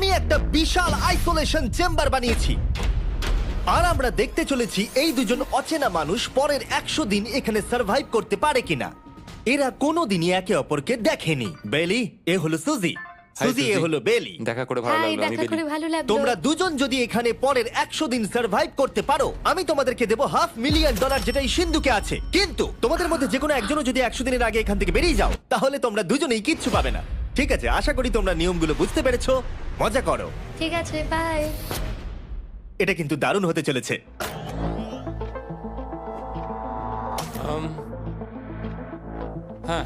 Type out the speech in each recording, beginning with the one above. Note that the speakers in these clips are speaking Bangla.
আমি একটা বিশাল আইসোলেশন চেম্বার বানিয়েছি আর আমরা দেখতে চলেছি এই দুজন অচেনা মানুষ পরের 100 দিন এখানে সার্ভাইভ করতে পারে কিনা। এরা কোনোদিনই একে অপরকে দেখেনি। বেলি, এ হলো সুজি। সুজি, এ হলো বেলি। দেখা করে ভালো লাগলো। আমি দেখা করে ভালো লাগলো। তোমরা দুজন যদি এখানে পরের 100 দিন সার্ভাইভ করতে পারো, আমি তোমাদেরকে দেবো $500,000 যেটা এই সিন্ধুকে আছে। কিন্তু তোমাদের মধ্যে যে কোনো একজনও যদি 100 দিনের আগে এখান থেকে বেরিয়ে যাও, তাহলে তোমরা দুজনেই কিচ্ছু পাবে না। ঠিক আছে, আশা করি তোমরা নিয়মগুলো বুঝতে পেরেছো। মজা করো। ঠিক আছে, বাই। এটা কিন্তু দারুণ হতে চলেছে। হ্যাঁ,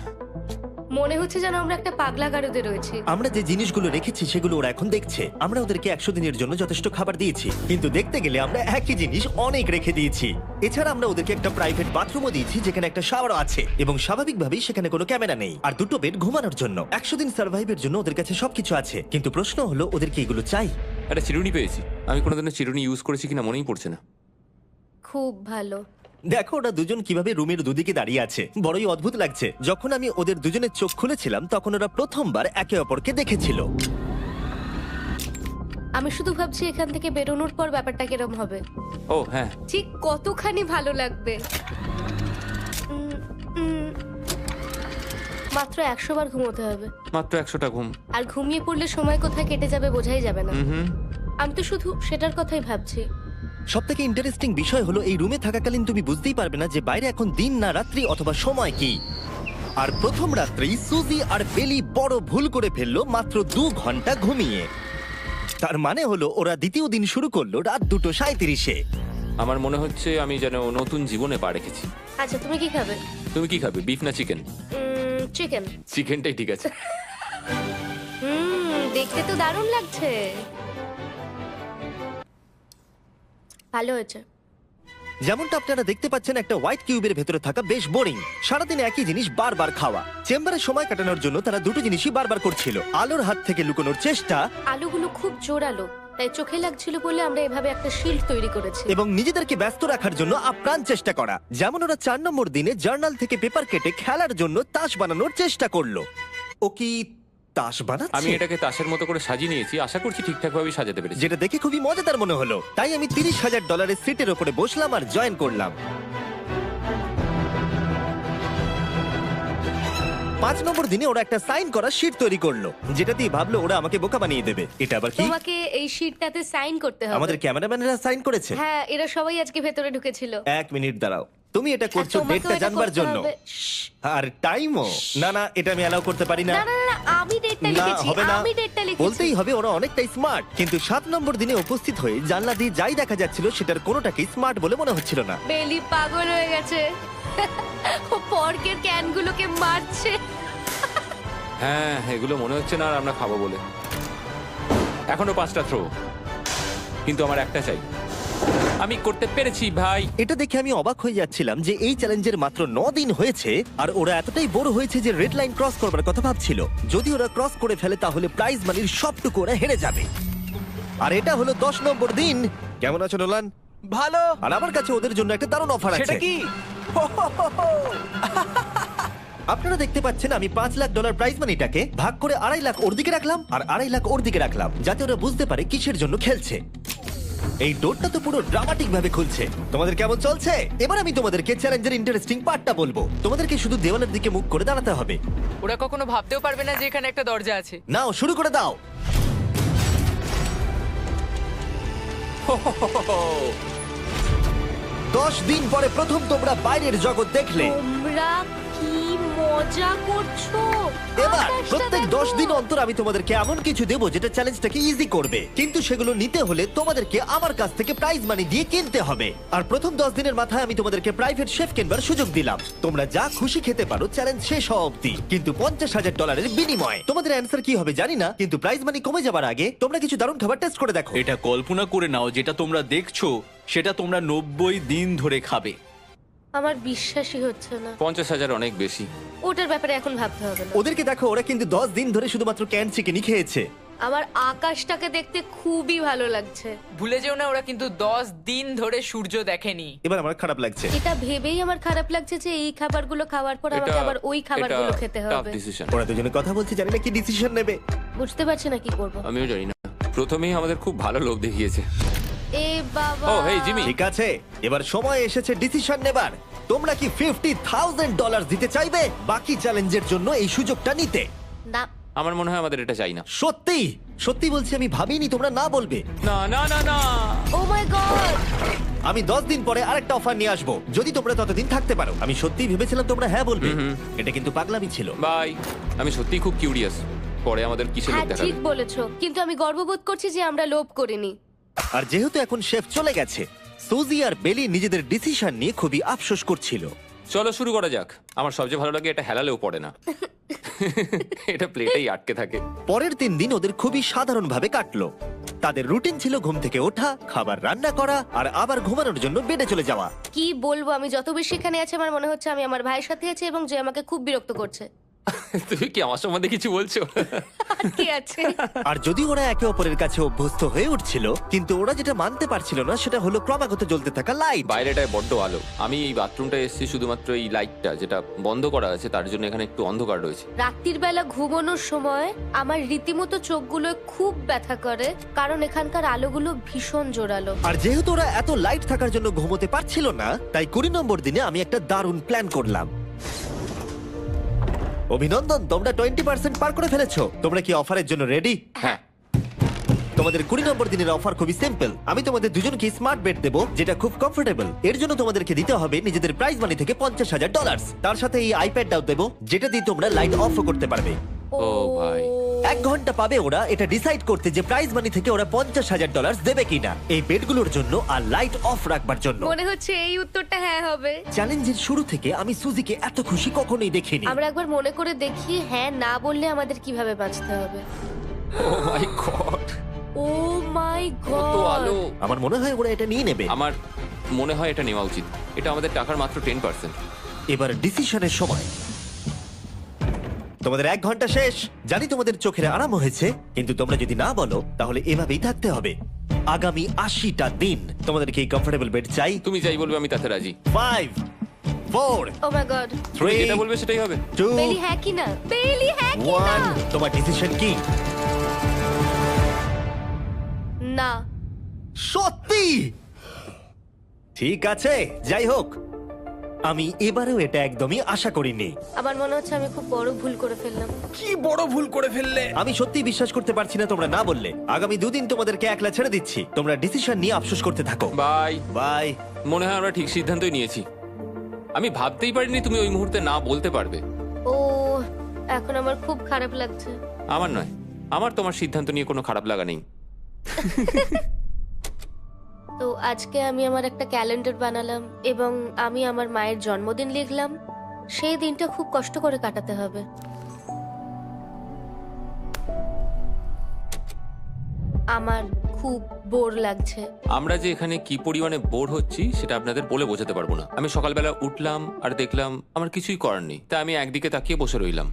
মনে হচ্ছে যেন আমরা একটা পাগলা গারদে রয়েছি। আমরা যে জিনিসগুলো রেখেছি সেগুলো ওরা এখন দেখছে। আমরা ওদেরকে 100 দিনের জন্য যথেষ্ট খাবার দিয়েছি, কিন্তু দেখতে গেলে আমরা একই জিনিস অনেক রেখে দিয়েছি। এছাড়া আমরা ওদেরকে একটা প্রাইভেট বাথরুমও দিয়েছি যেখানে একটা শাওয়ারও আছে, এবং স্বাভাবিকভাবেই সেখানে কোনো ক্যামেরা নেই, আর দুটো বেড ঘুমানোর জন্য। 100 দিন সার্ভাইভের জন্য ওদের কাছে সবকিছু আছে, কিন্তু প্রশ্ন হলো ওদেরকে এগুলো চাই। একটা চিরুনি পেয়েছি। আমি কোনোদিনও চিরুনি ইউজ করেছি কিনা মনেই পড়ছে না। খুব ভালো। দেখো ওরা দুজন কিভাবে রুমের দুদিকে দাঁড়িয়ে আছে, বড়ই অদ্ভুত লাগছে। যখন আমি ওদের দুজনের চোখ খুলেছিলাম তখন ওরা প্রথমবার একে অপরকে দেখেছিল। আমি শুধু ভাবছি এখান থেকে বেরোনোর পর ব্যাপারটা কিরম হবে। ও হ্যাঁ, ঠিক কতখানি ভালো লাগবে। মাত্র 100 বার ঘুমোতে হবে, মাত্র 100টা ঘুম। আর ঘুমিয়ে পড়লে সময় কোথায় কেটে যাবে বোঝাই যাবে না। হুম। আমি তো শুধু সেটার কথাই ভাবছি। সবথেকে ইন্টারেস্টিং বিষয় হলো এই রুমে থাকাকালীন তুমি বুঝতেই পারবে না যে বাইরে এখন দিন না রাত্রি অথবা সময় কি। আর প্রথম রাত্রেই সুজি আর বেলি বড় ভুল করে ফেললো মাত্র 2 ঘন্টা ঘুমিয়ে। তার মানে হলো ওরা দ্বিতীয় দিন শুরু করলো রাত 2:37-এ। আমার মনে হচ্ছে আমি যেন নতুন জীবনে পা রেখেছি। আচ্ছা, তুমি কি খাবে? তুমি কি খাবে, বিফ না চিকেন? চিকেন। চিকেনটাই ঠিক আছে। দেখতে তো দারুণ লাগছে। ভালো হয়েছে। যেমনটা আপনারা দেখতে পাচ্ছেন, একটা হোয়াইট কিউবের ভেতরে থাকা বেশ বোরিং। সারাদিন একই জিনিস বারবার খাওয়া। চেম্বারে সময় কাটানোর জন্য তারা দুটো জিনিসই বারবার করছিল: আলোর হাত থেকে লুকোনোর চেষ্টা, আলুগুলো খুব জোরালো, তাই চোখে লাগছিল বলে আমরা এভাবে একটা শিল্ড তৈরি করেছি। এবং নিজেদেরকে ব্যস্ত রাখার জন্য আপ্রাণ চেষ্টা করা। যেমন ওরা 4 নম্বর দিনে জার্নাল থেকে পেপার কেটে খেলার জন্য তাস বানানোর চেষ্টা করলো। ও কি তাস বানাচ্ছে? আমি এটাকে তাসের মতো করে সাজিয়ে নিয়েছি, আশা করছি ঠিকঠাক ভাবে সাজাতে পেরেছি। যেটা দেখে খুবই মজাদার মনে হলো, তাই আমি $30,000 সিটের উপরে বসলাম আর জয়েন করলাম। 5 নম্বর দিনে ওরা একটা সাইন করা শিট তৈরি করলো, যেটা দিয়ে ভাবলো ওরা আমাকে বোকা বানিয়ে দেবে। এটা আবার কি? তোমাকে এই শিটটাতে সাইন করতে হবে। আমাদের ক্যামেরাম্যানেরা সাইন করেছে? হ্যাঁ, এরা সবাই আজকে ভেতরে ঢুকেছিল। 1 মিনিট দাঁড়াও, তুমি এটা করছো তোমাকেও ডেটটা এটা জানবার করতে জন্য? হবে। শ্শ্। আর টাইমও? না না, এটা আমি অ্যালাউ করতে পারি না। না না না, আমি ডেটটা না, লিখেছি। হবে না। আমি ডেটটা লিখেছি। বলতেই হবে ওরা অনেকটাই স্মার্ট, কিন্তু 7 নম্বর দিনে উপস্থিত হয়ে জানলা দিয়ে যাই দেখা যাচ্ছিল সেটার কোনোটাকেই স্মার্ট বলে মনে হচ্ছিল না। বেলি পাগল হয়ে গেছে। ও পর্কের ক্যানগুলোকে মারছে। হ্যাঁ, এগুলো মনে হচ্ছে না আর আমরা খাবো বলে। এখনো 5টা থ্রো, কিন্তু আমার একটা চাই। আমি করতে পেরেছি ভাই। এটা দেখে আমি অবাক হয়ে যাচ্ছিলাম যে এই চ্যালেঞ্জের মাত্র 9 দিন হয়েছে আর ওরা এতটাই বড় হয়েছে যে রেড লাইন ক্রস করবার কথা ভাবছিল। যদি ওরা ক্রস করে ফেলে তাহলে প্রাইজ মানির সবটুকু ওরা হেরে যাবে। আর এটা হলো 10 নম্বর দিন। কেমন আছো নোলান? ভালো। আর আমার কাছে ওদের জন্য একটা দারুণ অফার আছে। সেটা কি? আপনারা দেখতে পাচ্ছেন আমি $5 লাখ প্রাইজ মানিটাকে ভাগ করে 2.5 লাখ ওর দিকে রাখলাম আর 2.5 লাখ ওর দিকে রাখলাম, যাতে ওরা বুঝতে পারে কিসের জন্য খেলছে। এই ডোরটা তো পুরো ড্রামাটিক ভাবে খুলছে। তোমাদের কেমন চলছে? এবার আমি তোমাদেরকে চ্যালেঞ্জের ইন্টারেস্টিং পার্টটা বলবো। তোমাদেরকে শুধু দেওয়ালের দিকে মুখ করে দাঁড়াতে হবে। ওরা কখনো ভাবতেও পারবে না যে এখানে একটা দরজা আছে। নাও শুরু করে দাও। দশ দিন পরে প্রথম তোমরা বাইরের জগৎ দেখলে। তোমরা কি মজা করছো? এবার আকাশটা প্রত্যেক দেখো। 10 দিন অন্তর আমি তোমাদেরকে এমন কিছু দেবো যেটা চ্যালেঞ্জটাকে ইজি করবে, কিন্তু সেগুলো নিতে হলে তোমাদেরকে আমার কাছ থেকে প্রাইজ মানি দিয়ে কিনতে হবে। আর প্রথম 10 দিনের মাথায় আমি তোমাদেরকে প্রাইভেট শেফ কেনবার সুযোগ দিলাম। তোমরা যা খুশি খেতে পারো চ্যালেঞ্জ শেষ হওয়া অব্দি, কিন্তু $50,000 বিনিময়ে। তোমাদের অ্যান্সার কি হবে জানি না, কিন্তু প্রাইজ মানি কমে যাবার আগে তোমরা কিছু দারুণ খাবার টেস্ট করে দেখো। এটা কল্পনা করে নাও, যেটা তোমরা দেখছো সেটা তোমরা 90 দিন ধরে খাবে। আমার বিশ্বাসই হচ্ছে না। 50,000 অনেক বেশি। ওটার ব্যাপারে এখন ভাবতে হবে না। ওদেরকে দেখো, ওরা কিন্তু 10 দিন ধরে শুধুমাত্র ক্যান চিকেনই খেয়েছে। আমার আকাশটাকে দেখতে খুবই ভালো লাগছে। ভুলে যেও না ওরা কিন্তু 10 দিন ধরে সূর্য দেখেনি। এবার আমার খারাপ লাগছে। এটা ভেবেই আমার খারাপ লাগছে যে এই খাবারগুলো খাওয়ার পর আমাকে আবার ওই খাবারগুলো খেতে হবে। ডিসিশন। ওরা দুজনে কথা বলছে, জানি না কি ডিসিশন নেবে। বুঝতে পারছি না কি করব। আমিও জানি না। প্রথমেই আমাদের খুব ভালো লোভ দেখিয়েছে। এ বাবা। ও, হেই, জিমি। ঠিক আছে, এবার সময় এসেছে ডিসিশন নেবার। তোমরা কি $50,000 দিতে চাইবে বাকি চ্যালেঞ্জের জন্য এই সুযোগটা নিতে? না। আমার মনে হয় আমাদের এটা চাই না। সত্যি সত্যি বলছি, আমি ভাবিনি তোমরা না বলবে। না না না না। ও মাই গড। আমি 10 দিন পরে আরেকটা অফার নিয়ে আসবো, যদি তোমরা ততদিন থাকতে পারো। আমি সত্যিই ভেবেছিলাম তোমরা হ্যাঁ বলবে। এটা কিন্তু পাগলামি ছিল। বাই। আমি সত্যিই খুব কিউরিয়াস, পরে আমাদের কিসের হ্যাঁ লোভ দেখাবে। ঠিক বলেছো, কিন্তু আমি গর্ববোধ করছি যে আমরা লোভ করিনি। আর যেহেতু এখন শেফ চলে গেছে, সুজি আর বেলি নিজেদের ডিসিশন নিয়ে খুবই আফসোস করছিল। চলো শুরু করা যাক। আমার সবচেয়ে ভালো লাগে এটা হেলালেও পড়ে না। এটা প্লেটেই আটকে থাকে। পরের 3 দিন ওদের খুবই সাধারণভাবে কাটলো। তাদের রুটিন ছিল ঘুম থেকে ওঠা, খাবার রান্না করা আর আবার ঘুমানোর জন্য বেডে চলে যাওয়া। কি বলবো, আমি যত বেশি এখানে আছি আমার মনে হচ্ছে আমি আমার ভাইয়ের সাথে আছি এবং যে আমাকে খুব বিরক্ত করছে। তুমি কি আমার সম্বন্ধে কিছু বলছো? আর কি আছে? আর যদি ওরা একে অপরের কাছে অভ্যস্ত হয়ে উঠছিল, কিন্তু ওরা যেটা মানতে পারছিল না সেটা হলো ক্রমাগত জ্বলতে থাকা লাইট। বাইরেটায় বড্ড আলো। আমি এই বাথরুমটা এসেছি শুধুমাত্র এই লাইটটা যেটা বন্ধ করা আছে তার জন্য এখানে একটু অন্ধকার রয়েছে। রাত্রির বেলা ঘুমানোর সময় আমার রীতিমতো চোখগুলো খুব ব্যথা করে, কারণ এখানকার আলোগুলো ভীষণ জোরালো। আর যেহেতু ওরা এত লাইট থাকার জন্য ঘুমোতে পারছিল না, তাই 20 নম্বর দিনে আমি একটা দারুণ প্ল্যান করলাম। অভিনন্দন, তোমরা 20% পার করে ফেলেছো। তোমরা কি অফারের জন্য রেডি? হ্যাঁ। তোমাদের 20 নম্বর দিনের অফার খুবই সিম্পল। আমি তোমাদের দুজনকে স্মার্ট বেড দেবো, যেটা খুব কমফোর্টেবল। এর জন্য তোমাদেরকে দিতে হবে নিজেদের প্রাইজ মানি থেকে $50,000। তার সাথে এই আইপ্যাডটাও দেবো, যেটা দিয়ে তোমরা লাইট অফ করতে পারবে। ও ভাই। 1 ঘন্টা পাবে ওরা এটা ডিসাইড করতে যে প্রাইজ মানি থেকে ওরা $50,000 দেবে কিনা এই বেডগুলোর জন্য আর লাইট অফ রাখবার জন্য। মনে হচ্ছে এই উত্তরটা হ্যাঁ হবে। চ্যালেঞ্জের শুরু থেকে আমি সুজিকে এত খুশি কখনোই দেখিনি। আমরা একবার মনে করে দেখি হ্যাঁ না বললে আমাদের কিভাবে বাঁচতে হবে। ও মাই গড। ও মাই কত গড। আলো। আমার মনে হয় ওরা এটা নিয়ে নেবে। আমার মনে হয় এটা নেওয়া উচিত। এটা আমাদের টাকার মাত্র 10%। এবার ডিসিশনের সময়। তোমাদের 1 ঘন্টা শেষ। জানি তোমাদের চোখের আরাম হয়েছে, কিন্তু তোমরা যদি না বলো তাহলে এভাবেই থাকতে হবে আগামী 80টা দিন। তোমাদেরকে এই কমফোর্টেবল বেড চাই। তুমি যাই বলবে আমি তাতে রাজি। 5 4 ও মাই গড। তুমি 3 যেটা বলবে সেটাই হবে। 2 বেলি হ্যাঁ কি না? বেলি হ্যাঁ কি না? 1 তোমার ডিসিশন কি? না। সত্যি? ঠিক আছে, যাই হোক, আমি এবারেও এটা একদমই আশা করিনি। আমার মনে হচ্ছে আমি খুব বড় ভুল করে ফেললাম। কি বড় ভুল করে ফেললে। আমি সত্যি বিশ্বাস করতে পারছি না তোমরা না বললে। আগামী 2 দিন তোমাদেরকে একলা ছেড়ে দিচ্ছি। তোমরা ডিসিশন নিয়ে আফসোস করতে থাকো। বাই। বাই। মনে হয় আমরা ঠিক সিদ্ধান্তই নিয়েছি। আমি ভাবতেই পারিনি তুমি ওই মুহূর্তে না বলতে পারবে। ও এখন আমার খুব খারাপ লাগছে। আমার নয়, আমার তোমার সিদ্ধান্ত নিয়ে কোনো খারাপ লাগা নেই। তো আজকে আমি আমার একটা ক্যালেন্ডার বানালাম এবং আমি আমার মায়ের জন্মদিন লিখলাম। সেই দিনটা খুব কষ্ট করে কাটাতে হবে। আমার খুব বোর লাগছে। আমরা যে এখানে কি পরিমাণে বোর হচ্ছি সেটা আপনাদের বলে বোঝাতে পারবো না। আমি সকালবেলা উঠলাম আর দেখলাম আমার কিছুই করার নেই, তাই আমি একদিকে তাকিয়ে বসে রইলাম।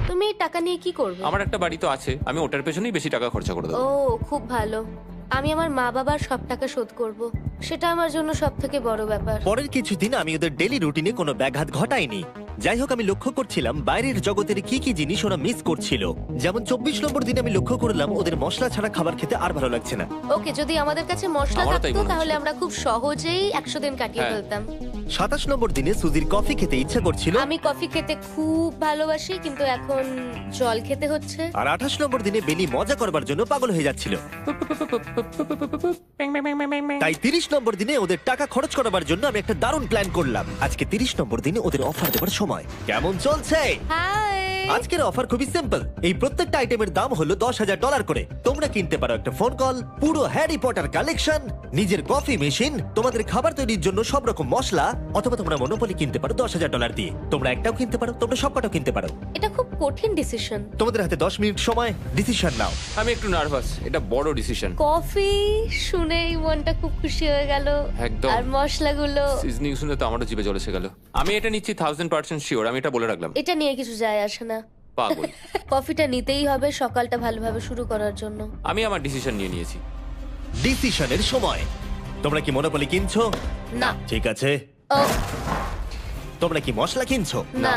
তুমি এই টাকা নিয়ে কি করবে? আমার একটা বাড়ি তো আছে, আমি ওটার পেছনেই বেশি টাকা খরচা করে ও দেবো। খুব ভালো। আমি আমার মা বাবার সব টাকা শোধ করব। সেটা আমার জন্য সব থেকে বড় ব্যাপার। পরের কিছুদিন আমি ওদের ডেলি রুটিনে কোনো ব্যাঘাত ঘটাইনি। যাই হোক, আমি লক্ষ্য করছিলাম বাইরের জগতের কি কি জিনিস ওরা মিস করছিল। যেমন 24 নম্বর দিনে আমি লক্ষ্য করলাম ওদের মশলা ছাড়া খাবার খেতে আর ভালো লাগছে না। ওকে, যদি আমাদের কাছে মশলা আমারও তাই থাকতো মনে হচ্ছে। তাহলে আমরা খুব সহজেই 100 দিন কাটিয়ে হ্যাঁ। ফেলতাম। 27 নম্বর দিনে সুজির কফি খেতে ইচ্ছা করছিল, আমি কফি খেতে খুব ভালোবাসি, কিন্তু এখন জল খেতে হচ্ছে। আর 28 নম্বর দিনে বেলি মজা করবার জন্য পাগল হয়ে যাচ্ছিল। তাই 30 নম্বর দিনে ওদের টাকা খরচ করাবার জন্য আমি একটা দারুণ প্ল্যান করলাম। আজকে 30 নম্বর দিনে ওদের অফার দেবার সময়। কেমন চলছে? হাই। আজকের অফার খুবই সিম্পল। এই প্রত্যেকটা আইটেমের দাম হলো $10,000 করে। তোমরা কিনতে পারো একটা ফোন কল, পুরো হ্যারি পটার কালেকশন, নিজের কফি মেশিন, তোমাদের খাবার তৈরির জন্য সব রকম মশলা, অথবা তোমরা মনোপলি কিনতে পারো $10,000 দিয়ে। তোমরা একটাও কিনতে পারো, তোমরা সবকটাও কিনতে পারো। এটা খুব কঠিন ডিসিশন। তোমাদের হাতে 10 মিনিট সময়, ডিসিশন নাও। আমি একটু নার্ভাস, এটা বড় ডিসিশন। কফি শুনেই মনটা খুব খুশি হয়ে গেল। একদম। আর মশলাগুলো, সিজনিং শুনে তো আমারও জিভে জল এসে গেল। আমি এটা নিচ্ছি 1000% শিওর, আমি এটা বলে রাখলাম। এটা নিয়ে কিছু যায় আসে না। পাগল। কফিটা নিতেই হবে সকালটা ভালোভাবে শুরু করার জন্য। আমি আমার ডিসিশন নিয়ে নিয়েছি। ডিসিশনের সময়। তোমরা কি মনোপলি কিনছো? না। ঠিক আছে। ও তোমরা কি মশলা কিনছো? না,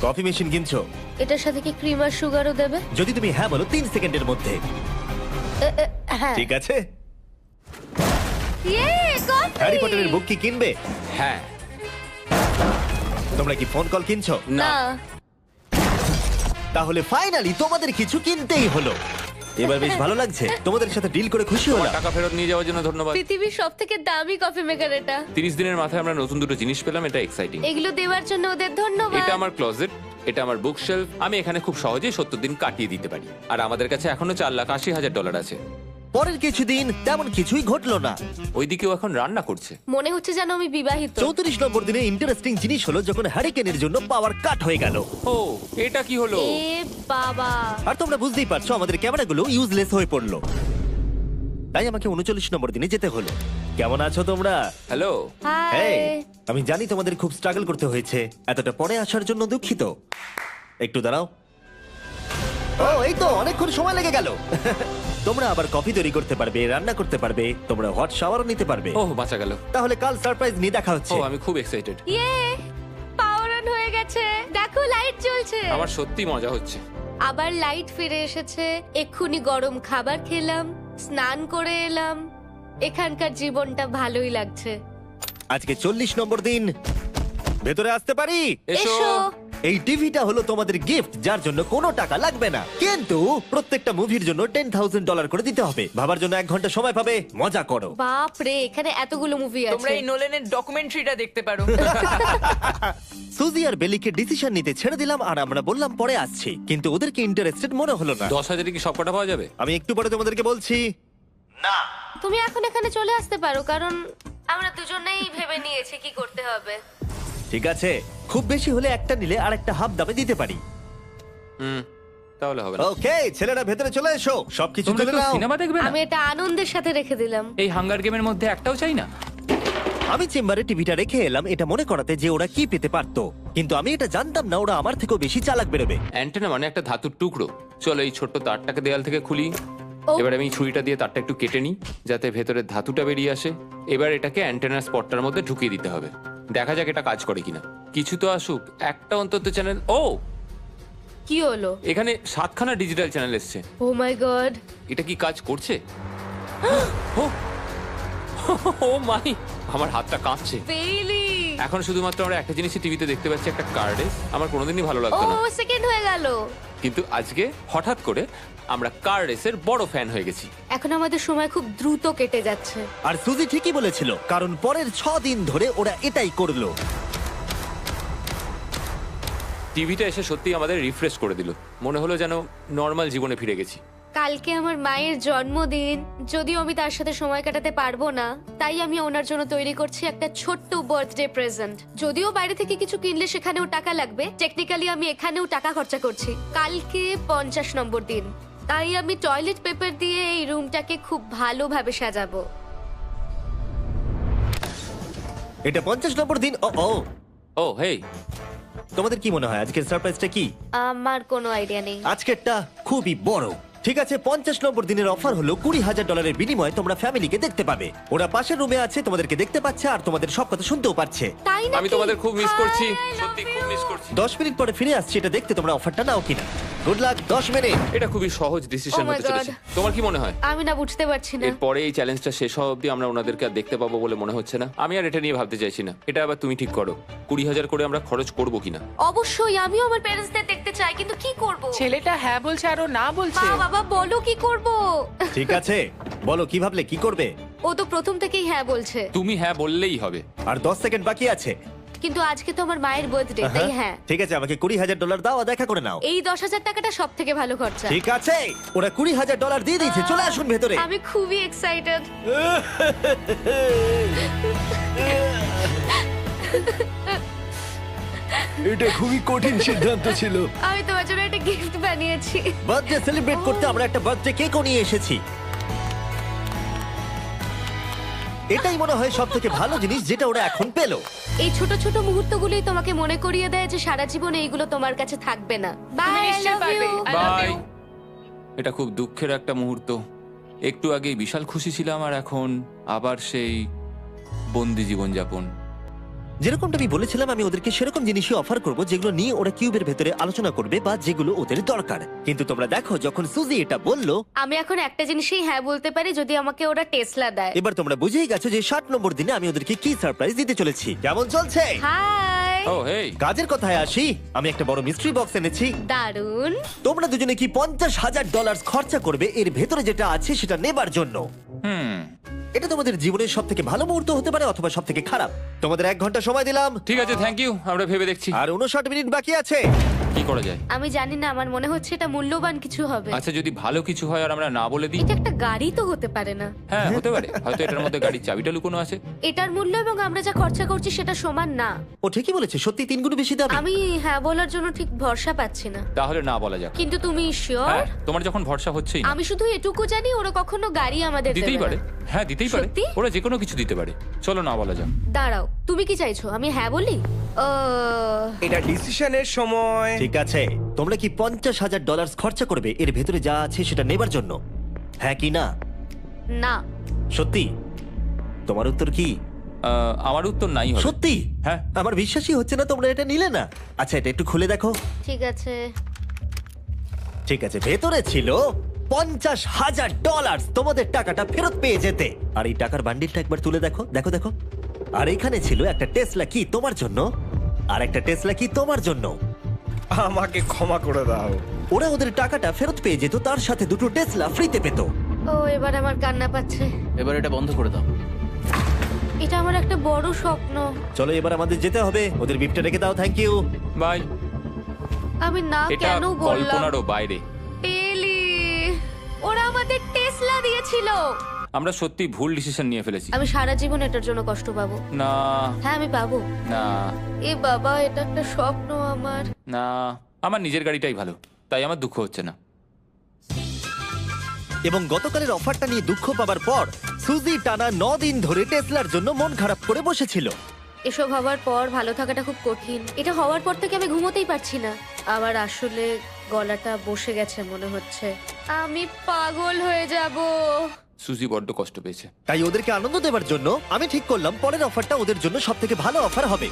কফি মেশিন কিনছো? এটার সাথে কি ক্রিম আর সুগারও দেবে? যদি তুমি হ্যাঁ বলো 3 সেকেন্ডের মধ্যে। হ্যাঁ। ঠিক আছে, ইয়ে, কফি! হ্যারি পটারের বুক কি কিনবে? হ্যাঁ। তোমরা কি ফোন কল কিনছো? না। তাহলে ফাইনালি তোমাদের কিছু কিনতেই হলো। এবার বেশ ভালো লাগছে, তোমাদের সাথে ডিল করে খুশি তোমার হলাম। টাকা ফেরত নিয়ে যাওয়ার জন্য ধন্যবাদ। পৃথিবীর সবথেকে দামি কফি মেকার এটা। 30 দিনের মাথায় আমরা নতুন দুটো জিনিস পেলাম, এটা এক্সাইটিং। এগুলো দেওয়ার জন্য ওদের ধন্যবাদ। এটা আমার ক্লোজেট, এটা আমার বুকশেলফ। আমি এখানে খুব সহজেই 70 দিন কাটিয়ে দিতে পারি। আর আমাদের কাছে এখনো $4,80,000 আছে। পরের কিছুদিন তেমন কিছুই ঘটলো না। ওইদিকেও এখন রান্না করছে। মনে হচ্ছে যেন আমি বিবাহিত। 34 নম্বর দিনে ইন্টারেস্টিং জিনিস হলো যখন হ্যারিকেনের জন্য পাওয়ার কাট হয়ে গেল। ও, এটা কি হলো? এ বাবা! আর তোমরা বুঝতেই পারছো আমাদের ক্যামেরাগুলো ইউজলেস হয়ে পড়লো, তাই আমাকে 39 নম্বর দিনে যেতে হলো। কেমন আছো তোমরা? হ্যালো। হাই। হেই, আমি জানি তোমাদের খুব স্ট্রাগল করতে হয়েছে, এতটা পরে আসার জন্য দুঃখিত। একটু দাঁড়াও। ও, এই তো অনেকক্ষণ সময় লেগে গেল। তোমরা আবার কফি তৈরি করতে পারবে, রান্না করতে পারবে, তোমরা হট শাওয়ারও নিতে পারবে। ওহ, বাঁচা গেল। তাহলে কাল সারপ্রাইজ নিয়ে দেখা ও, হচ্ছে। আমি খুব এক্সাইটেড। ইয়ে! পাওয়ার অন হয়ে গেছে। দেখো লাইট জ্বলছে। আমার সত্যি মজা হচ্ছে। আবার লাইট ফিরে এসেছে। এক্ষুনি গরম খাবার খেলাম, স্নান করে এলাম। এখানকার জীবনটা ভালোই লাগছে। আজকে 40 নম্বর দিন, ভেতরে আসতে পারি? এসো। এই টিভিটা হলো তোমাদের গিফট, যার জন্য কোনো টাকা লাগবে না, কিন্তু প্রত্যেকটা মুভির জন্য $10,000 করে দিতে হবে। ভাবার জন্য 1 ঘন্টা সময় পাবে, মজা করো। বাপ রে, এখানে এতগুলো মুভি তোমরা আছে। এই নোলেনের ডকুমেন্টারিটা দেখতে পারো। সুজি আর বেলিকে ডিসিশন নিতে ছেড়ে দিলাম আর আমরা বললাম পরে আসছি, কিন্তু ওদেরকে ইন্টারেস্টেড মনে হলো না। 10,000-এ কি সব কটা পাওয়া যাবে? আমি একটু পরে তোমাদেরকে বলছি। না, তুমি এখন এখানে চলে আসতে পারো, কারণ আমরা দুজনেই ভেবে নিয়েছি কি করতে হবে। ঠিক আছে, খুব বেশি হলে একটা নিলে আর একটা হাফ দামে দিতে পারি। তাহলে হবে না। ওকে, ছেলেরা ভেতরে চলে এসো, সবকিছু তোমরা তুলে তো নাও। সিনেমা দেখবে না? আমি এটা আনন্দের সাথে রেখে দিলাম। এই হাঙ্গার গেমের মধ্যে একটাও চাই না। আমি চেম্বারে টিভিটা রেখে এলাম এটা মনে করাতে যে ওরা কি পেতে পারতো, কিন্তু আমি এটা জানতাম না ওরা আমার থেকেও বেশি চালাক বেরোবে। অ্যান্টেনা মানে একটা ধাতুর টুকরো। চলো এই ছোট্ট তারটাকে দেয়াল থেকে খুলি। ও। এবার আমি ছুরিটা দিয়ে তারটা একটু কেটে নিই যাতে ভেতরে ধাতুটা বেরিয়ে আসে। এবার এটাকে অ্যান্টেনার স্পটটার মধ্যে ঢুকিয়ে দিতে হবে। দেখা যাক এটা কাজ করে কিনা। কিছু তো আসুক, একটা অন্তত চ্যানেল। ও, কি হলো? এখানে 7খানা ডিজিটাল চ্যানেল এসছে। ও মাই গড! এটা কি কাজ করছে? ও, ও মাই, আমার হাতটা কাঁপছে। বেইলি! এখন শুধুমাত্র আমরা একটা জিনিসই টিভিতে দেখতে পাচ্ছি, একটা কার্ডে। আমার কোনোদিনই ভালো ও, লাগতো না, সেকেন্ড হয়ে গেল। কিন্তু আজকে হঠাৎ করে আমরা কার রেসের বড় ফ্যান হয়ে গেছি। এখন আমাদের সময় খুব দ্রুত কেটে যাচ্ছে। আর সুজি ঠিকই বলেছিল, কারণ পরের 6 দিন ধরে ওরা এটাই করলো। টিভিটা এসে সত্যি আমাদের রিফ্রেশ করে দিল। মনে হলো যেন নর্মাল জীবনে ফিরে গেছি। কালকে আমার মায়ের জন্মদিন, যদিও আমি তার সাথে সময় কাটাতে পারবো না, তাই আমি ওনার জন্য তৈরি করছি একটা ছোট্ট বার্থডে প্রেজেন্ট। যদিও বাইরে থেকে কিছু কিনলে সেখানেও টাকা লাগবে, টেকনিক্যালি আমি এখানেও টাকা খরচা করছি। কালকে 50 নম্বর দিন, তাই আমি টয়লেট পেপার দিয়ে এই রুমটাকে খুব ভালোভাবে সাজাবো। এটা 50 নম্বর দিন। ও ও, ও হেই, তোমাদের কি মনে হয় আজকের সারপ্রাইজটা কি? আমার কোনো আইডিয়া নেই। আজকেরটা খুবই বড়। ঠিক আছে, 50 নম্বর দিনের অফার হলো $20,000 বিনিময়ে তোমরা ফ্যামিলিকে দেখতে পাবে। ওরা পাশের রুমে আছে, তোমাদেরকে দেখতে পাচ্ছে আর তোমাদের সব কথা শুনতেও পাচ্ছে। তাই না? আমি তোমাদের খুব মিস করছি, সত্যি খুব মিস করছি। 10 মিনিট পরে ফিরে আসছি এটা দেখতে তোমরা অফারটা নাও কিনা। Good luck. 10 মিনিট। এটা খুবই সহজ ডিসিশন Oh my হতে চলেছে। God. তোমার কি মনে হয়? আমি না বুঝতে পারছি না। এরপরে এই চ্যালেঞ্জটা শেষ হওয়া অবধি আমরা ওনাদেরকে আর দেখতে পাবো বলে মনে হচ্ছে না। আমি আর এটা নিয়ে ভাবতে চাইছি না। এটা আবার তুমি ঠিক করো, 20,000 করে আমরা খরচ করবো কিনা। অবশ্যই আমিও আমার প্যারেন্টসদের দেখতে চাই, কিন্তু কি করব? ছেলেটা হ্যাঁ বলছে আর ও না বলছে। মা বাবা বলো কি করব? ঠিক আছে, বলো কি ভাবলে, কি করবে? ও তো প্রথম থেকেই হ্যাঁ বলছে। তুমি হ্যাঁ বললেই হবে। আর 10 সেকেন্ড বাকি আছে। কিন্তু আজকে তো আমার মায়ের বার্থডে, তাই হ্যাঁ। ঠিক আছে, আমাকে $20,000 দাও আর দেখা করে নাও। এই 10,000 টাকাটা সব থেকে ভালো খরচা। ঠিক আছে, ওরা $20,000 দিয়ে দিয়েছে। চলে আসুন ভেতরে। আমি খুবই এক্সাইটেড। এটা খুবই কঠিন সিদ্ধান্ত ছিল। আমি তোমার জন্য একটা গিফট বানিয়েছি। বার্থডে সেলিব্রেট করতে আমরা একটা বার্থডে কেকও নিয়ে এসেছি। এটাই মনে হয় সব থেকে ভালো জিনিস যেটা ওরা এখন পেলো। এই ছোট ছোট মুহূর্তগুলোই তোমাকে মনে করিয়ে দেয় যে সারা জীবন এইগুলো তোমার কাছে থাকবে না। তুমি বাই, আই নিশ্চয়ই লাভ পারবে। You. I love bye. you. এটা খুব দুঃখের একটা মুহূর্ত। একটু আগেই বিশাল খুশি ছিলাম আর এখন আবার সেই বন্দি জীবনযাপন। যেরকমটা আমি বলেছিলাম, আমি ওদেরকে সেরকম জিনিসই অফার করব যেগুলো নিয়ে ওরা কিউবের ভেতরে আলোচনা করবে বা যেগুলো ওদের দরকার। কিন্তু তোমরা দেখো, যখন সুজি এটা বললো, আমি এখন একটা জিনিসই হ্যাঁ বলতে পারি, যদি আমাকে ওরা টেসলা দেয়। এবার তোমরা বুঝেই গেছো যে 60 নম্বর দিনে আমি ওদেরকে কি সারপ্রাইজ দিতে চলেছি। কেমন চলছে? হাই, ও হেই, কাজের কথায় আসি, আমি একটা বড় মিস্ট্রি বক্স এনেছি। দারুন। তোমরা দুজনে কি $50,000 খরচা করবে এর ভেতরে যেটা আছে সেটা নেবার জন্য? এটা তোমাদের জীবনের সব থেকে ভালো মুহূর্ত হতে পারে অথবা সব থেকে খারাপ। তোমাদের 1 ঘন্টা সময় দিলাম ঠিক আছে, থ্যাংক ইউ, আমরা ভেবে দেখছি আর 59 মিনিট বাকি আছে। কি করা যায়। আমি জানি না, আমার মনে হচ্ছে এটা মূল্যবান কিছু হবে। আচ্ছা, যদি ভালো কিছু হয় আর আমরা না বলে দিই? এটা একটা গাড়ি তো হতে পারে না। হ্যাঁ, হতে পারে, হয়তো এটার মধ্যে গাড়ির চাবিটা লুকোনো আছে। এটার মূল্য এবং আমরা যা খরচা করছি সেটা সমান না। ও ঠিকই বলেছে, সত্যি 3 গুণ বেশি দামি। আমি হ্যাঁ বলার জন্য ঠিক ভরসা পাচ্ছি না। তাহলে না বলা যাক। কিন্তু তুমি শিওর? হ্যাঁ, তোমার যখন ভরসা হচ্ছেই না। আমি শুধু এটুকু জানি, ওরা কখনো গাড়ি আমাদের দিতেই দেবে পারে। না। হ্যাঁ, দিতেই পারে, সত্যি? ওরা যে কোনো কিছু দিতে পারে। চলো না বলা যাক। দাঁড়াও, তুমি কি চাইছো আমি হ্যাঁ বলি? এটা ডিসিশনের সময়। ঠিক আছে, তোমরা কি $50,000 খরচা করবে এর ভেতরে যা আছে সেটা নেবার জন্য? হ্যাঁ কি না? না। সত্যি? তোমার উত্তর কি? আমার উত্তর নাই হবে। সত্যি? হ্যাঁ। আমার বিশ্বাসই হচ্ছে না তোমরা এটা নিলে না। আচ্ছা, এটা একটু খুলে দেখো। ঠিক আছে। ঠিক আছে, ভেতরে ছিল $50,000। তোমাদের টাকাটা ফেরত পেয়ে যেতে। আর এই টাকার বান্ডিলটা একবার তুলে দেখো, দেখো দেখো। আর এখানে ছিল একটা টেসলা কি তোমার জন্য, আর একটা টেসলা কি তোমার জন্য। আমাকে ক্ষমা করে দাও। ওরা ওদের টাকাটা ফেরত পেয়ে যেত, তার সাথে 2টো টেসলা ফ্রিতে পেত। ও, এবার আমার কান্না পাচ্ছে। এবার এটা বন্ধ করে দাও। এটা আমার একটা বড় স্বপ্ন। চলো এবার আমাদের যেতে হবে। ওদের বিপটা রেখে দাও। Thank you. বাই। আমি না এটা কেন বললাম? কল্পনারও বাইরে। টেলি, ওরা আমাদের টেসলা দিয়েছিল। আমরা সত্যি ভুল ডিসিশন নিয়ে ফেলেছি। আমি সারা জীবন এটার জন্য কষ্ট পাবো। না হ্যাঁ, আমি পাবো। না এ বাবা, এটা একটা স্বপ্ন আমার। না, আমার নিজের গাড়িটাই ভালো, তাই আমার দুঃখ হচ্ছে না। এবং গতকালের অফারটা নিয়ে দুঃখ পাবার পর সুজি টানা 9 দিন ধরে টেসলার জন্য মন খারাপ করে বসেছিল। এসব হওয়ার পর ভালো থাকাটা খুব কঠিন। এটা হওয়ার পর থেকে আমি ঘুমোতেই পারছি না। আমার আসলে গলাটা বসে গেছে মনে হচ্ছে। আমি পাগল হয়ে যাব। সুজি বড্ড কষ্ট পেয়েছে। তাই ওদেরকে আনন্দ দেওয়ার জন্য আমি ঠিক করলাম পরের অফারটা ওদের জন্য সব থেকে ভালো অফার হবে।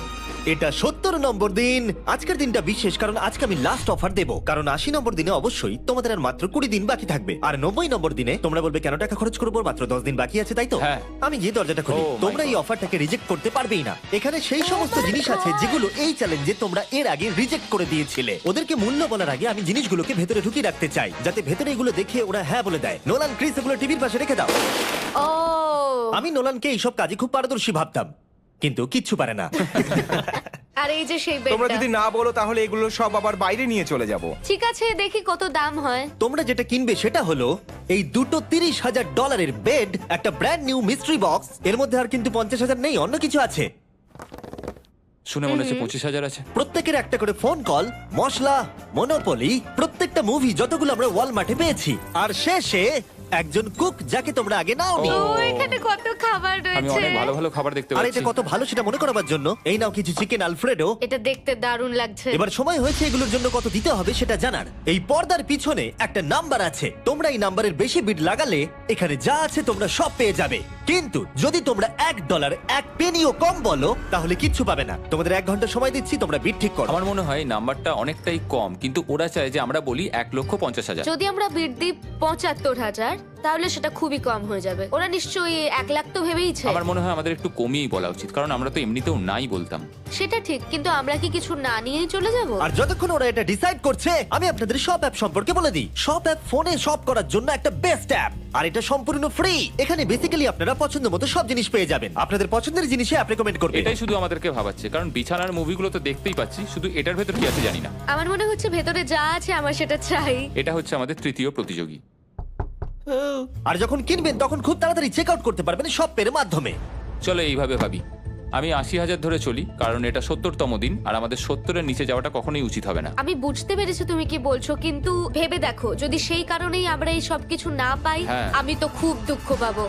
এটা 70 নম্বর দিন। আজকের দিনটা বিশেষ কারণ আজকে আমি লাস্ট অফার দেবো। কারণ 80 নম্বর দিনে অবশ্যই তোমাদের আর মাত্র 20 দিন বাকি থাকবে। আর 90 নম্বর দিনে তোমরা বলবে কেন টাকা খরচ করবো, মাত্র 10 দিন বাকি আছে, তাই তো? হ্যাঁ। আমি গিয়ে দরজাটা খুলি। Oh my তোমরা এই God. অফারটাকে রিজেক্ট করতে পারবেই না। এখানে সেই সমস্ত my জিনিস আছে God. যেগুলো এই চ্যালেঞ্জে তোমরা এর আগে রিজেক্ট করে দিয়েছিলে। ওদেরকে মূল্য বলার আগে আমি জিনিসগুলোকে ভেতরে ঢুকিয়ে রাখতে চাই, যাতে ভেতরে এগুলো দেখে ওরা হ্যাঁ বলে দেয়। নোলান, ক্রিস, এগুলো টিভির পাশে রেখে দাও। ও, আমি নোলানকে এইসব কাজে খুব পারদর্শী ভাবতাম, কিন্তু কিচ্ছু পারে না। আর এই যে সেই তোমরা বেডটা। যদি না বলো তাহলে এগুলো সব আবার বাইরে নিয়ে চলে যাব। ঠিক আছে, দেখি কত দাম হয়। তোমরা যেটা কিনবে সেটা হলো এই দুটো $30,000 বেড, একটা ব্র্যান্ড নিউ মিস্ট্রি বক্স। এর মধ্যে আর কিন্তু 50,000 নেই, অন্য কিছু আছে। শুনে মনে হচ্ছে 25,000 আছে। প্রত্যেকের একটা করে ফোন কল, মশলা, মনোপলি, প্রত্যেকটা মুভি যতগুলো আমরা ওয়ালমার্টে পেয়েছি, আর শেষে একজন কুক যাকে তোমরা আগে নাওনি। ও, ও, এখানে কত খাবার আমি রয়েছে। অনেক ভালো ভালো খাবার দেখতে আর পাচ্ছি। এটা কত ভালো সেটা মনে করাবার জন্য এই নাও কিছু চিকেন আলফ্রেডো। এটা দেখতে দারুণ লাগছে। এবার সময় হয়েছে এগুলোর জন্য কত দিতে হবে সেটা জানার। এই পর্দার পিছনে একটা নাম্বার আছে, তোমরা এই নাম্বারের বেশি বিড লাগালে এখানে যা আছে তোমরা সব পেয়ে যাবে। কিন্তু যদি তোমরা $1 এক পেনিও কম বলো তাহলে কিচ্ছু পাবে না। তোমাদের 1 ঘন্টা সময় দিচ্ছি, তোমরা বিড ঠিক করো। আমার মনে হয় এই নাম্বারটা অনেকটাই কম, কিন্তু ওরা চায় যে আমরা বলি 1,50,000। যদি আমরা বিড দিই 75,000, তাহলে সেটা খুবই কম হয়ে যাবে। ওরা নিশ্চয়ই 1 লাখ তো ভেবেইছে। আমার মনে হয় আমাদের একটু কমিয়েই বলা উচিত, কারণ আমরা তো এমনিতেও নাই বলতাম। সেটা ঠিক, কিন্তু আমরা কি কিছু না নিয়েই চলে যাব? আর যতক্ষণ ওরা এটা ডিসাইড করছে আমি আপনাদের সব অ্যাপ সম্পর্কে বলে দিই। সব অ্যাপ ফোনে শপ করার জন্য একটা বেস্ট অ্যাপ, আর এটা সম্পূর্ণ ফ্রি। এখানে বেসিক্যালি আপনারা পছন্দ মতো সব জিনিস পেয়ে যাবেন। আপনাদের পছন্দের জিনিসে অ্যাপ রেকমেন্ড করবে। এটাই শুধু আমাদেরকে ভাবাচ্ছে, কারণ বিছানার মুভিগুলো তো দেখতেই পাচ্ছি, শুধু এটার ভেতর কি আছে জানি না। আমার মনে হচ্ছে ভেতরে যা আছে আমার সেটা চাই। এটা হচ্ছে আমাদের তৃতীয় প্রতিযোগী। আর যখন কিনবেন তখন খুব তাড়াতাড়ি চেক আউট করতে পারবেন সব পের মাধ্যমে। চলো এইভাবে ভাবি, আমি 80,000 ধরে চলি, কারণ এটা 70তম দিন, আর আমাদের 70-এর নিচে যাওয়াটা কখনোই উচিত হবে না। আমি বুঝতে পেরেছি তুমি কি বলছো, কিন্তু ভেবে দেখো যদি সেই কারণেই আমরা এই সব কিছু না পাই, হ্যাঁ। আমি তো খুব দুঃখ পাবো।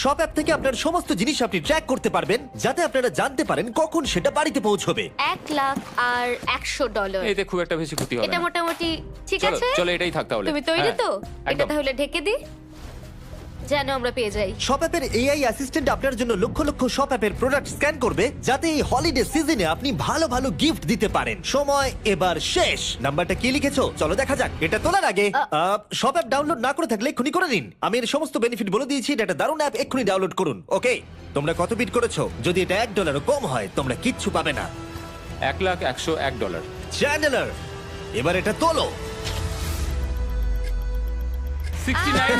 সব অ্যাপ থেকে আপনার সমস্ত জিনিস আপনি ট্র্যাক করতে পারবেন, যাতে আপনারা জানতে পারেন কখন সেটা বাড়িতে পৌঁছবে। 1 লাখ আর $100। এতে খুব একটা বেশি ক্ষতি হবে এটা না। মোটামুটি ঠিক চলো আছে। চলো এটাই থাক তাহলে। তুমি তৈরি হ্যাঁ, তো? এটা একদম। তাহলে ঢেকে দি। যেন আমরা পেয়ে যাই। শপ অ্যাপের এআই অ্যাসিস্ট্যান্ট আপনার জন্য লক্ষ লক্ষ শপ অ্যাপের প্রোডাক্ট স্ক্যান করবে, যাতে এই হলিডে সিজনে আপনি ভালো ভালো গিফট দিতে পারেন। সময় এবার শেষ। নাম্বারটা কি লিখেছো চলো দেখা যাক। এটা তোলার আগে শপ অ্যাপ ডাউনলোড না করে থাকলে এক্ষুনি করে নিন। আমি এর সমস্ত বেনিফিট বলে দিয়েছি। এটা একটা দারুণ অ্যাপ, এক্ষুনি ডাউনলোড করুন। ওকে, তোমরা কত বিট করেছো? যদি এটা $1 কম হয় তোমরা কিচ্ছু পাবে না। $1,101 চ্যান্ডেলার, এবার এটা তোলো। 69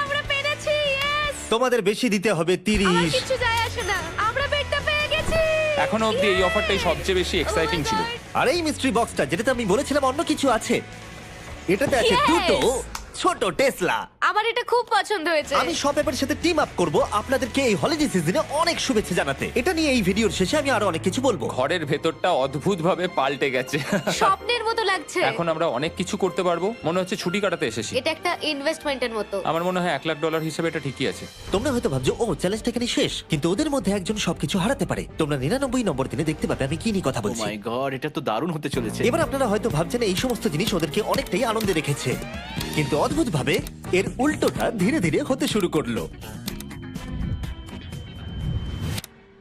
আমরা পেরেছি, ইয়েস! তোমাদের বেশি দিতে হবে আমার 30। কিছু যায় আসে না, আমরা বেডটা পেয়ে গেছি। এখনো অবধি এই অফারটাই সবচেয়ে বেশি এক্সাইটিং ছিল। আর এই মিস্ট্রি বক্সটা, যেটাতে আমি বলেছিলাম অন্য কিছু আছে, এটাতে আছে Yes! দুটো ছোট টেসলা। আমার এটা খুব পছন্দ হয়েছে। আমি শপ অ্যাপের সাথে টিম আপ করব আপনাদেরকে এই হলিডে সিজনে অনেক শুভেচ্ছা জানাতে। এটা নিয়ে এই ভিডিওর শেষে আমি আরো অনেক কিছু বলবো। ঘরের ভেতরটা অদ্ভুতভাবে পাল্টে গেছে। স্বপ্নের মতো লাগছে। এখন আমরা অনেক কিছু করতে পারবো, মনে হচ্ছে ছুটি কাটাতে এসেছি। এটা একটা ইনভেস্টমেন্টের মতো। আমার মনে হয় $1,00,000 হিসেবে এটা ঠিকই আছে। তোমরা হয়তো ভাবছো ও চ্যালেঞ্জটা এখানে শেষ, কিন্তু ওদের মধ্যে একজন সবকিছু হারাতে পারে। তোমরা 99 নম্বর দিনে দেখতে পাবে আমি কি নিয়ে কথা ও বলছি। মাই গড, এটা তো দারুণ হতে চলেছে। এবার আপনারা হয়তো ভাবছেন এই সমস্ত জিনিস ওদেরকে অনেকটাই আনন্দে রেখেছে, কিন্তু অদ্ভুতভাবে এর উল্টোটা ধীরে ধীরে হতে শুরু করলো।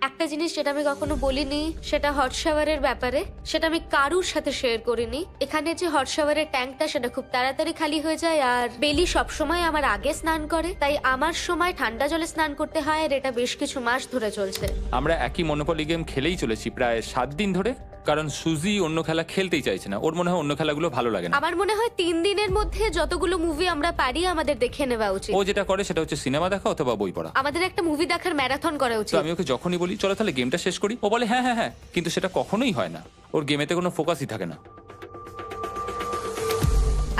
একটা জিনিস যেটা আমি কখনো বলিনি, সেটা হট শাওয়ারের ব্যাপারে। সেটা আমি কারুর সাথে শেয়ার করিনি। এখানে যে হট শাওয়ারের ট্যাঙ্কটা, সেটা খুব তাড়াতাড়ি খালি হয়ে যায়। আর বেলি সবসময় আমার আগে স্নান করে, তাই আমার সময় ঠান্ডা জলে স্নান করতে হয়। আর এটা বেশ কিছু মাস ধরে চলছে। আমরা একই মনোপলি গেম খেলেই চলেছি প্রায় 7 দিন ধরে, কারণ সুজি অন্য খেলা খেলতেই চাইছে না। ওর মনে হয় অন্য খেলাগুলো ভালো লাগে না। আমার মনে হয় 3 দিনের মধ্যে যতগুলো মুভি আমরা পারি আমাদের দেখে নেওয়া উচিত। ও যেটা করে সেটা হচ্ছে সিনেমা দেখা অথবা বই পড়া। আমাদের একটা মুভি দেখার ম্যারাথন করা তো উচিত। আমি ওকে যখনই বলি চলো তাহলে গেমটা শেষ করি, ও বলে হ্যাঁ হ্যাঁ হ্যাঁ, কিন্তু সেটা কখনোই হয় না। ওর গেমেতে কোনো ফোকাসই থাকে না।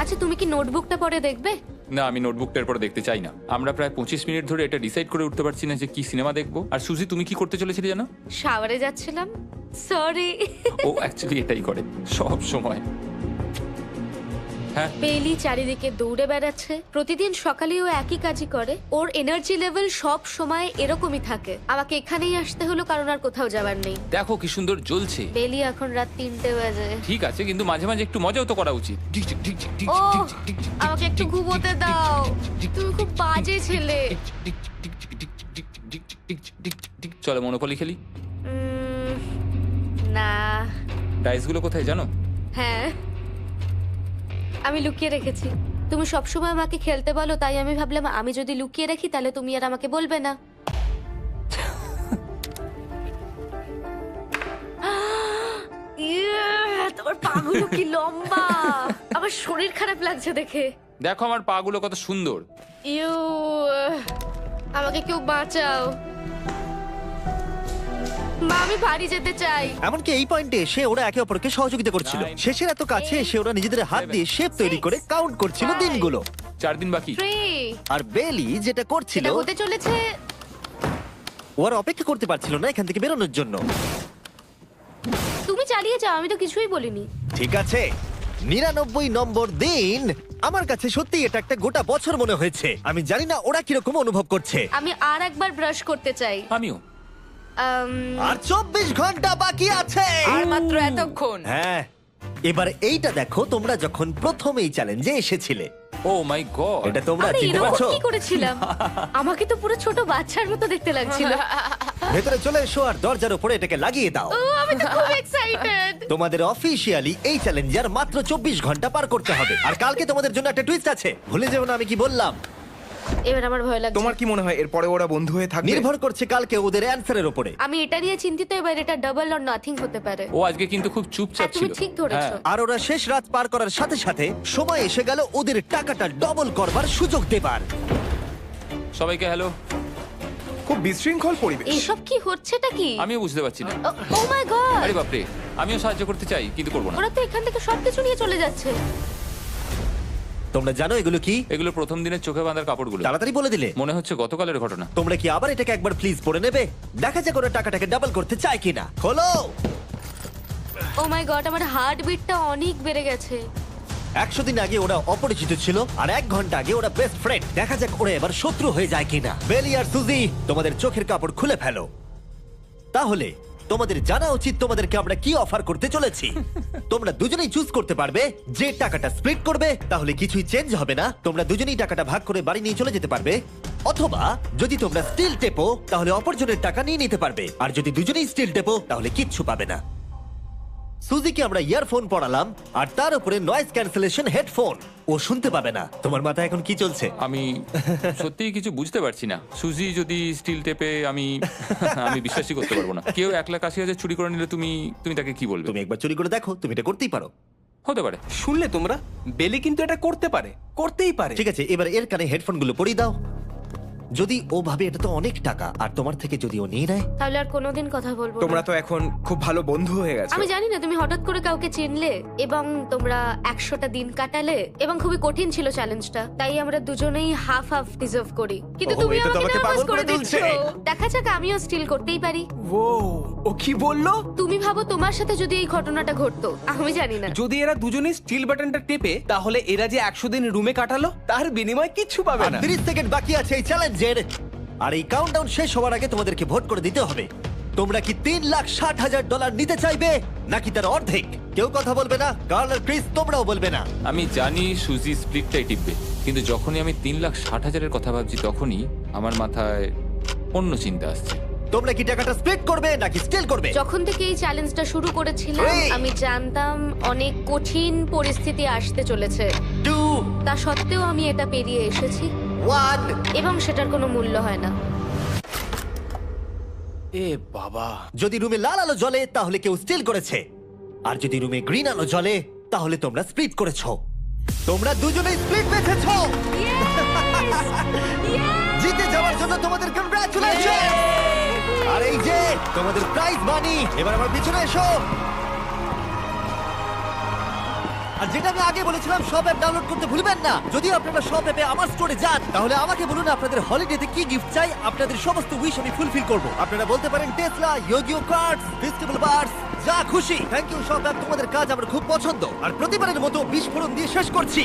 আচ্ছা, তুমি কি নোটবুকটা পরে দেখবে? না, আমি নোটবুকটার পর দেখতে চাই না। আমরা প্রায় 25 মিনিট ধরে এটা ডিসাইড করে উঠতে পারছি না যে কি সিনেমা দেখবো। আর সুজি, তুমি কি করতে চলেছিলে জানো? শাওয়ারে যাচ্ছিলাম। সরি। ও অ্যাকচুয়ালি এটাই করে সব সময়। হ্যাঁ, বেলি চারিদিকে দৌড়ে বেড়াচ্ছে। প্রতিদিন সকালে ও একই কাজই করে। ওর এনার্জি লেভেল সব সময় এরকমই থাকে। আমাকে এখানেই আসতে হলো, কারণ আর কোথাও যাবার নেই। দেখো কি সুন্দর জ্বলছে। বেলি এখন রাত 3টে বাজে। ঠিক আছে, কিন্তু মাঝে মাঝে একটু মজাও তো করা উচিত। ও, আমাকে একটু ঘুমোতে দাও। তুমি খুব বাজে ছেলে। চলো মনোপলি খেলি। না। ডাইসগুলো কোথায় জানো? হ্যাঁ, আমি লুকিয়ে রেখেছি। তুমি সবসময় আমাকে খেলতে বলো, তাই আমি ভাবলাম আমি যদি লুকিয়ে রাখি তাহলে তুমি আর আমাকে বলবে না। তোমার পাগুলো কি লম্বা! আমার শরীর খারাপ লাগছে দেখে। দেখো আমার পাগুলো কত সুন্দর। ইউ, আমাকে কেউ বাঁচাও। মা, আমি বাড়ি যেতে চাই। এমনকি এই পয়েন্টে এসে ওরা একে অপরকে সহযোগিতা করছিল। 9, শেষের এত কাছে এসে ওরা নিজেদের হাত দিয়ে শেপ তৈরি করে কাউন্ট করছিল 5, দিনগুলো। 4 দিন বাকি। 3, আর বেলি যেটা করছিল, এটা হতে চলেছে। ও আর অপেক্ষা করতে পারছিল না এখান থেকে বেরোনোর জন্য। তুমি চালিয়ে যাও, আমি তো কিছুই বলিনি। ঠিক আছে, 99 নম্বর দিন। আমার কাছে সত্যি এটা একটা গোটা বছর মনে হয়েছে। আমি জানি না ওরা কিরকম অনুভব করছে। আমি আর একবার ব্রাশ করতে চাই। আমিও। আর 24 ঘন্টা বাকি আছে। আর মাত্র এতক্ষণ। হ্যাঁ, এবার এইটা দেখো, তোমরা যখন প্রথম এই চ্যালেঞ্জে এসেছিলে, ও মাই গড। এটা তোমরা আরে চিনতে এরকম পারছো? কি করেছিলাম? আমাকে তো পুরো ছোট বাচ্চার মতো দেখতে লাগছিল। ভেতরে চলে এসো আর দরজার উপরে এটাকে লাগিয়ে দাও। ও, আমি তো খুব এক্সাইটেড। তোমাদের অফিসিয়ালি এই চ্যালেঞ্জার মাত্র 24 ঘন্টা পার করতে হবে। আর কালকে তোমাদের জন্য একটা টুইস্ট আছে, ভুলে যেও না আমি কি বললাম। এবার আমার ভয় লাগছে। তোমার কি মনে হয় এরপরে ওরা বন্ধু হয়ে থাকবে? নির্ভর করছে কালকে ওদের অ্যানসারের উপরে। আমি এটা নিয়ে চিন্তিত। এবার এটা ডাবল অর নাথিং হতে পারে। ও আজকে কিন্তু খুব চুপচাপ হ্যাঁ, তুমি ছিল। ঠিক ধরেছো। আর ওরা শেষ রাত পার করার সাথে সাথে সময় এসে গেল ওদের টাকাটা ডবল করবার সুযোগ দেবার। সবাইকে হ্যালো। খুব বিশৃঙ্খল পরিবেশ। এইসব কি হচ্ছেটা কি? আমিও বুঝতে পারছি না। ও মাই গড! আরে বাপরে, আমিও সাহায্য করতে চাই কিন্তু করবো না। ওরা তো এখান থেকে সবকিছু নিয়ে চলে যাচ্ছে। তোমরা জানো এগুলো কি? এগুলো প্রথম দিনের চোখে বাঁধার কাপড়গুলো। তাড়াতাড়ি বলে দিলে। মনে হচ্ছে গতকালের ঘটনা। তোমরা কি আবার এটাকে একবার প্লিজ পড়ে নেবে? দেখা যাক ওরা টাকাটাকে ডাবল করতে চায় কিনা। খোলো। ও মাই গড, আমার হার্ট বিটটা অনেক বেড়ে গেছে। 100 দিন আগে ওরা অপরিচিত ছিল, আর 1 ঘন্টা আগে ওরা বেস্ট ফ্রেন্ড। দেখা যাক ওরা এবার শত্রু হয়ে যায় কিনা। বেলি আর সুজি, তোমাদের চোখের কাপড় খুলে ফেলো। তাহলে তোমাদের জানা উচিত তোমাদেরকে আমরা কি অফার করতে চলেছি। তোমরা দুজনেই চুজ করতে পারবে যে টাকাটা স্প্লিট করবে, তাহলে কিছুই চেঞ্জ হবে না, তোমরা দুজনেই টাকাটা ভাগ করে বাড়ি নিয়ে চলে যেতে পারবে। অথবা যদি তোমরা স্টিল টেপো তাহলে অপরজনের টাকা নিয়ে নিতে পারবে, আর যদি দুজনেই স্টিল টেপো তাহলে কিচ্ছু পাবে না। সুজিকে আমরা ইয়ারফোন পড়ালাম আর তার উপরে নয়েজ ক্যান্সেলেশন হেডফোন, ও শুনতে পাবে না। তোমার মাথায় এখন কি চলছে? আমি সত্যিই কিছু বুঝতে পারছি না। সুজি যদি স্টিল টেপে, আমি বিশ্বাসই করতে পারবো না। কেউ 1,80,000 চুরি করে নিলে তুমি তাকে কি বলবে? তুমি একবার চুরি করে দেখো, তুমি এটা করতেই পারো। হতে পারে। শুনলে তোমরা, বেলি কিন্তু এটা করতে পারে, করতেই পারে। ঠিক আছে, এবার এর কানে হেডফোনগুলো পরিয়ে দাও। যদি ও ভাবে এটা তো অনেক টাকা, আর তোমার থেকে যদি ও নিয়ে নেয়, তাহলে আর কোনোদিন কথা বলবো না। তোমরা তো এখন খুব ভালো বন্ধু হয়ে গেছো। আমি জানি না তুমি হঠাৎ করে কাউকে চিনলে এবং তোমরা 100টা দিন কাটালে এবং খুবই কঠিন ছিল চ্যালেঞ্জটা, তাই আমরা দুজনেই হাফ হাফ ডিজার্ভ করি। কিন্তু ওহো, তুমি এটা তো আমাকে আমাকে নার্ভাস পাগল করে করে দিচ্ছ। তুলছে। দেখা যাক, আমিও স্টিল করতেই পারি। ও কি বললো? তুমি ভাবো তোমার সাথে যদি এই ঘটনাটা ঘটতো, আমি জানি না। যদি এরা দুজনেই স্টিল বাটনটা টেপে, তাহলে এরা যে 100 দিন রুমে কাটালো তার বিনিময়ে কিচ্ছু পাবে আর না। 30 সেকেন্ড বাকি আছে এই চ্যালেঞ্জের, আর এই কাউন্টডাউন শেষ হওয়ার আগে তোমাদেরকে ভোট করে দিতে হবে। তোমরা কি $3,60,000 নিতে চাইবে নাকি তার অর্ধেক? কেউ কথা বলবে না, কার্ল আর ক্রিস তোমরাও বলবে না। আমি জানি সুজি স্প্লিটটাই টিপবে, কিন্তু যখনই আমি 3,60,000-এর কথা ভাবছি তখনই আমার মাথায় অন্য চিন্তা আসছে। তোমরা কি টাকাটা স্প্লিট করবে নাকি স্টিল করবে? যখন থেকে এই চ্যালেঞ্জটা শুরু করেছিলাম, Three. আমি জানতাম অনেক কঠিন পরিস্থিতি আসতে চলেছে। 2, তা সত্ত্বেও আমি এটা পেরিয়ে এসেছি 1। এবং সেটার কোনো মূল্য হয় না। এ বাবা, যদি রুমে লাল আলো জ্বলে তাহলে কেউ স্টিল করেছে, আর যদি রুমে গ্রিন আলো জ্বলে তাহলে তোমরা স্প্লিট করেছো। তোমরা দুজনেই স্প্লিট বেঁচেছো। জিতে যাওয়ার জন্য তোমাদের কংগ্রাচুলেশন। আর এই যে তোমাদের প্রাইজ মানি, এবার আমার পিছনে এসো। আর যেটা আমি আগে বলেছিলাম, সব অ্যাপ ডাউনলোড করতে ভুলবেন না। যদি আপনারা সব অ্যাপে আমার স্টোরে যান, তাহলে আমাকে বলুন আপনাদের হলিডেতে কি গিফট চাই। আপনাদের সমস্ত উইশ আমি ফুলফিল করব। আপনারা বলতে পারেন টেসলা, ইয়োগিও কার্ডস, ফেস্টিভ্যাল বার্স, যা খুশি। থ্যাংক ইউ সব অ্যাপ, তোমাদের কাজ আমার খুব পছন্দ। আর প্রতিবারের মতো বিস্ফোরণ দিয়ে শেষ করছি।